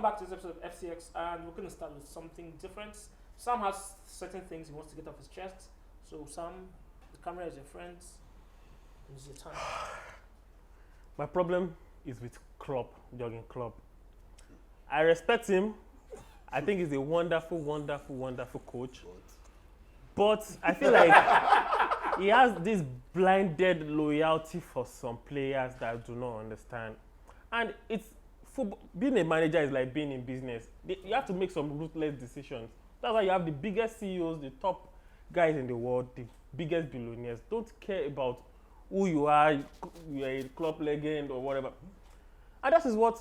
welcome back to this episode of FCX, and we're going to start with something different. Sam has certain things he wants to get off his chest. So, Sam, the camera is your friend. It's your turn. My problem is with Klopp, Jurgen Klopp. I respect him. I think he's a wonderful, wonderful, wonderful coach. But I feel like he has this blinded loyalty for some players that I do not understand. And it's football. Being a manager is like being in business. You have to make some ruthless decisions. That's why you have the biggest CEOs, the top guys in the world, the biggest billionaires. Don't care about who you are, you're a club legend or whatever. And that is what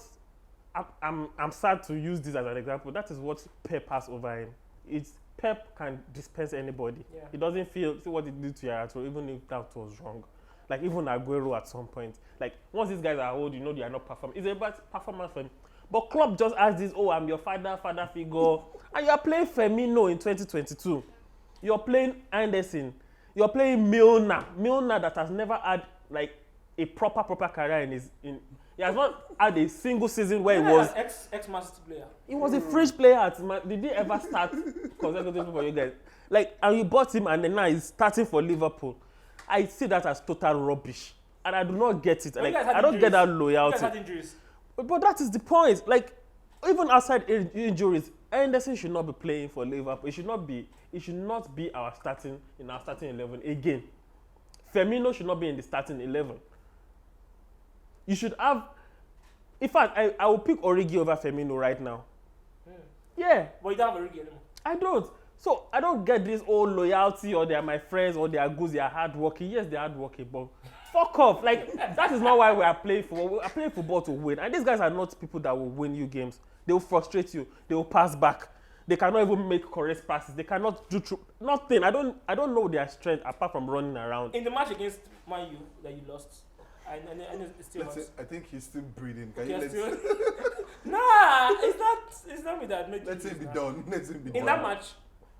I'm sad to use this as an example. That is what Pep has over him. It's Pep can dispense anybody. Yeah. He doesn't see what he did to Yaya, even if that was wrong. Like even Aguero at some point. Like once these guys are old, you know they are not performing. It's about performance for him. But Klopp just has this, oh, I'm your father figure. And you are playing Firmino in 2022. You're playing Anderson. You're playing Milner. Milner that has never had like a proper career he has not had a single season where he was ex-Master player. He was a fringe player at did he ever start consecutively for you guys? Like, and you bought him and then now he's starting for Liverpool. I see that as total rubbish. And I do not get it. Like, I don't get that loyalty. You guys had injuries. But that is the point. Like, even outside injuries, Anderson should not be playing for Liverpool. It should not be our starting 11 again. Firmino should not be in the starting 11. You should have. In fact, I will pick Origi over Firmino right now. Yeah. But you don't have Origi anymore. I don't. So I don't get this old loyalty or they are my friends or they are good, they are hardworking. Yes, they are hardworking, but fuck off. Like, that is not why we are playing football. We are playing football to win. And these guys are not people that will win you games. They will frustrate you. They will pass back. They cannot even make correct passes. They cannot do nothing. I don't know their strength apart from running around. In the match against Man U that you lost, I know it's still I think he's still breathing. Can okay, you Nah, it's not me that made Let him be done. Let him be done. In that match,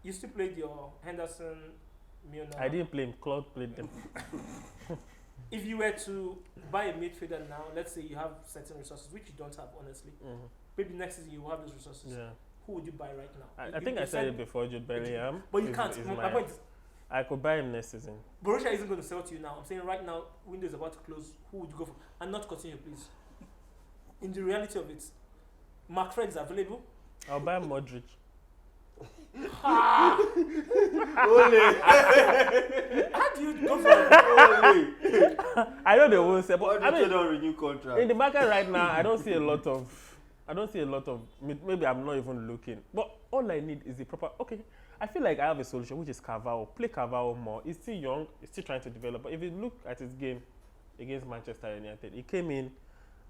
you still played your Henderson, Milner. I didn't play him. Claude played them. If you were to buy a midfielder now, let's say you have certain resources, which you don't have, honestly. Mm-hmm. Maybe next season you will have those resources. Yeah. Who would you buy right now? I think I said it before, Jude Bellingham. But you can't. My point is, I could buy him next season. Borussia isn't going to sell to you now. I'm saying right now, window is about to close. Who would you go for? And not continue, please. In the reality of it, Mark Fred is available. I'll buy Modric. How do you go for it? I know they won't say, but I don't renew contract. In the market right now, I don't see a lot of. Maybe I'm not even looking. But all I need is the proper. Okay, I feel like I have a solution, which is Carvalho. Play Carvalho more. He's still young. He's still trying to develop. But if you look at his game against Manchester United, he came in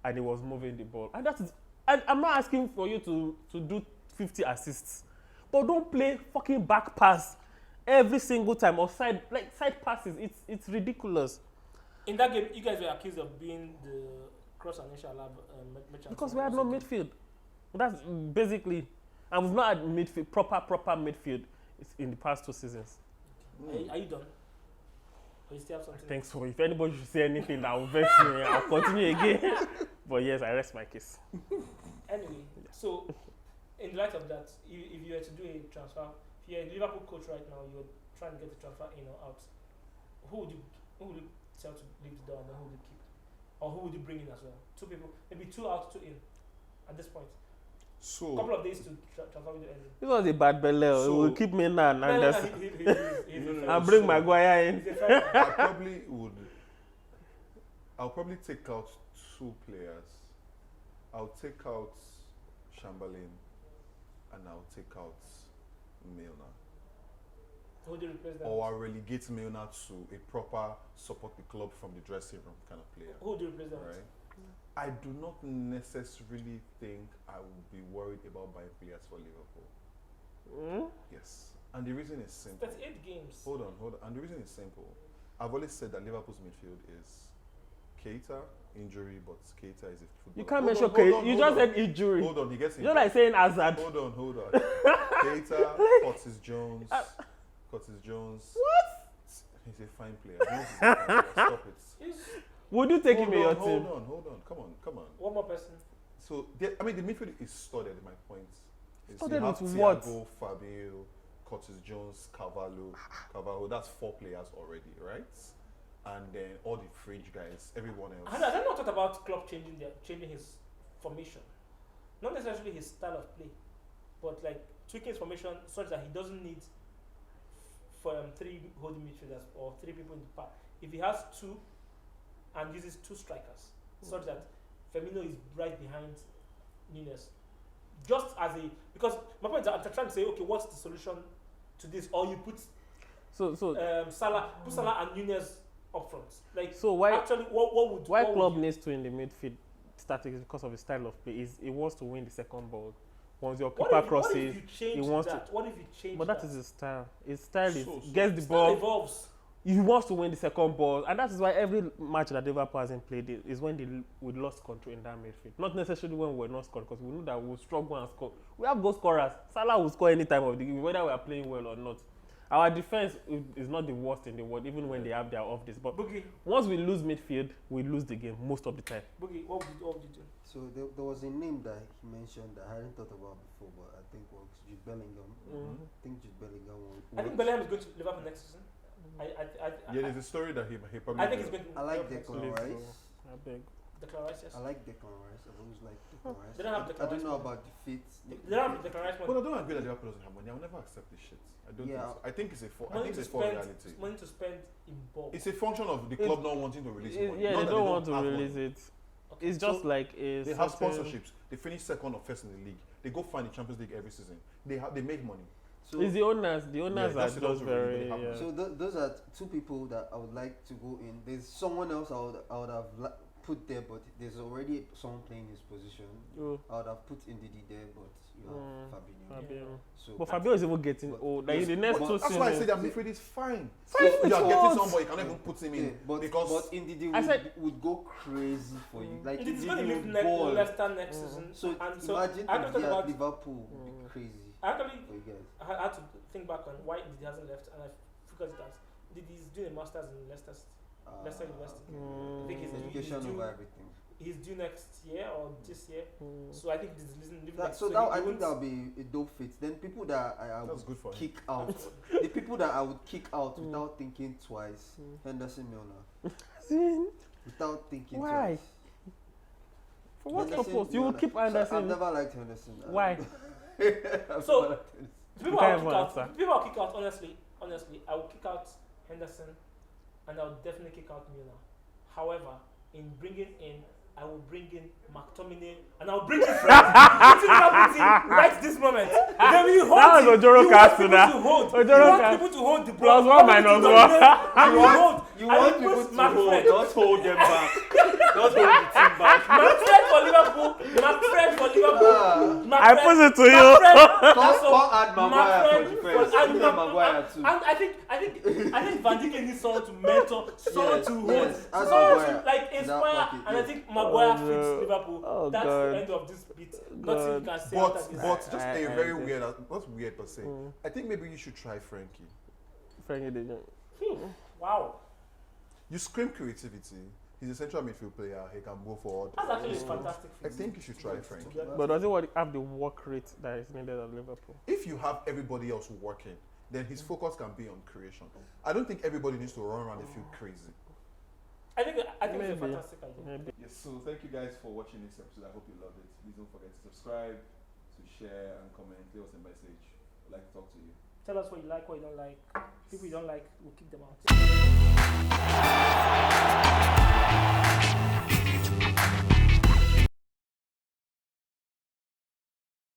and he was moving the ball. And that is. And I'm not asking for you to do 50 assists, but don't play fucking back pass every single time or side passes. It's ridiculous. In that game, you guys were accused of being the cross and inshallah merchant. Because we had no midfield. That's basically, and we've not had midfield, proper midfield in the past 2 seasons. Are you done? Or you still have something? Thanks for. If anybody should say anything that will vex me, I'll continue again. But yes, I rest my case. Anyway, so in light of that, if you were to do a transfer, if you're a Liverpool coach right now, you're trying to get the transfer in or out, who would you tell to leave the door and then who would you keep? Or who would you bring in as well? 2 people, maybe 2 out, 2 in at this point. So a couple of days to transfer with the ending. This was a bad belly. So, we'll keep me in and I'll bring Maguire in. I'll probably take out 2 players. I'll take out Chamberlain and I'll take out Milner. Who do you replace that? Or I'll relegate Milner to a proper support the club from the dressing room kind of player. Who do you replace that? Right? I do not necessarily think I would be worried about buying players for Liverpool. Yes. And the reason is simple. That's 8 games. Hold on. And the reason is simple. I've always said that Liverpool's midfield is Keita, injury, but Keita is a footballer. You can't mention Keita. You just said injury. Hold on, he gets injured. You're like saying Hazard. Hold on. Keita, Curtis Jones. What? He's a fine player. Jones is a fine player. Stop it. Would you take him in your team? Hold on. Come on. One more person. It's So the midfield is studded. My point. Studded you have with what? Thiago, Fabio, Curtis Jones, Carvalho. That's 4 players already, right? And then all the fringe guys, everyone else. And I don't know what about Klopp changing his formation, not necessarily his style of play, but like tweaking his formation such that he doesn't need 3 holding midfielders or 3 people in the park. If he has 2 and uses 2 strikers, such that Firmino is right behind Nunes, just as because my point is I'm trying to say, okay, what's the solution to this? Or you put Salah and Nunes up front. Like, so why actually, why Klopp needs to in the midfield static is because of his style of play. He wants to win the second ball. Once your keeper crosses, he wants to. What if you change But that is his style. His style is So gets the style ball. evolves. He wants to win the second ball, and that is why every match that Liverpool hasn't played is when we lost control in that midfield. Not necessarily when we're not scored, because we know that we'll struggle and score. We have goal scorers. Salah will score any time of the game, whether we are playing well or not. Our defense is not the worst in the world, even when they have their off days. But Boogie, once we lose midfield, we lose the game most of the time. Boogie, what would you do? So there was a name that he mentioned that I hadn't thought about before, but I think was Jude Bellingham. Mhm. I think Jude Bellingham will I think Bellingham is going to Liverpool next season. There's a story that he probably. I think he's going to. I like Liverpool Declan next Rice. I beg. season. Declan Rice, yes. I like Declan Rice. I've always liked Declan Rice. They don't have I Declan don't know Rice. about the fit. They don't have Declan Rice But money. I don't agree that Liverpool doesn't have money. I will never accept this shit. I don't. Yeah. Think so. I think it's a for. I Money think to it's a for spend. reality. Money to spend in bulk. It's a function of the club not wanting to release money. Yeah, Not they that don't want to have release money. it. Okay. It's just So like a They have certain- sponsorships. They finish second or first in the league. They go find the Champions League every season. They make money. So, It's the owners. The owners that's are it just also really very. happens. so those are 2 people that I would like to go in. There's someone else I would have put there, but there's already someone playing his position. I would have put Ndidi there, but you have Fabinho. Fabio. So But Fabio is even getting But- old. Like in the yes, next but 2 That's why I say seasons. that midfield is fine. So- If you are getting what? somebody, you cannot even put him yeah, in but because Ndidi I said- would go crazy for you. Like It's going to Ndidi leave would ball. Leicester next season. So and so imagine I if don't he talk had about. Liverpool would be crazy Actually, for you guys. I had to think back on why he hasn't left, and I figured it out. He's doing a master's in Leicester University. I think he's Education due, over everything. he's due next year or this year. So I think he's living That, next. so he- that he I think won't- that'll be a dope fit. Then people that I that's would good for him. kick out, the people that I would kick out without thinking twice, Henderson Milner, without thinking Why? twice. For what Henderson purpose? You will Milner. keep So I've Anderson. never liked Henderson. Why? I've So- never liked Henderson. People You I'll can't kick even out. answer. People I'll kick out. Honestly, I will kick out Henderson, and I will definitely kick out Milner. However, in bringing in, I will bring in McTominay, and I will bring in Fred. Right this moment. Then we hold That was it. Ojoro You want Castro people now. to hold. Ojoro You want Castro. people to hold the Plus ball. one You want people minus to one. dominate, and you hold. You And want put people to McFred. hold, not hold them back. Not hold the team back. McFred for Liverpool. McFred for Liverpool. I put it to you. Can't add Maguire for defense. and, Put them Maguire too. and I think Van Dijk needs someone to mentor, someone Yes, to hold, yes, add someone Maguire to like to that inspire, pocket, and I yes. think Maguire Oh, fits no. Liverpool. Oh, That's God. the end of this bit. Nothing you can say But after this. just I a very agree. weird. Not weird per se. I think maybe you should try Frankie. Frankie did it. Wow, You scream creativity. He's a central midfield player. He can go forward. that's actually a fantastic. I fit. think you should try Frankie. But does it have the work rate that is needed at Liverpool? If you have everybody else working, then his focus can be on creation. I don't think everybody needs to run around the field crazy. I think it's a Maybe. fantastic idea. Maybe. Yes, so thank you guys for watching this episode. I hope you loved it. Please don't forget to subscribe, to share, and comment. Leave us a message. We'd like to talk to you. Tell us what you like, what you don't like. People you don't like, we'll kick them out.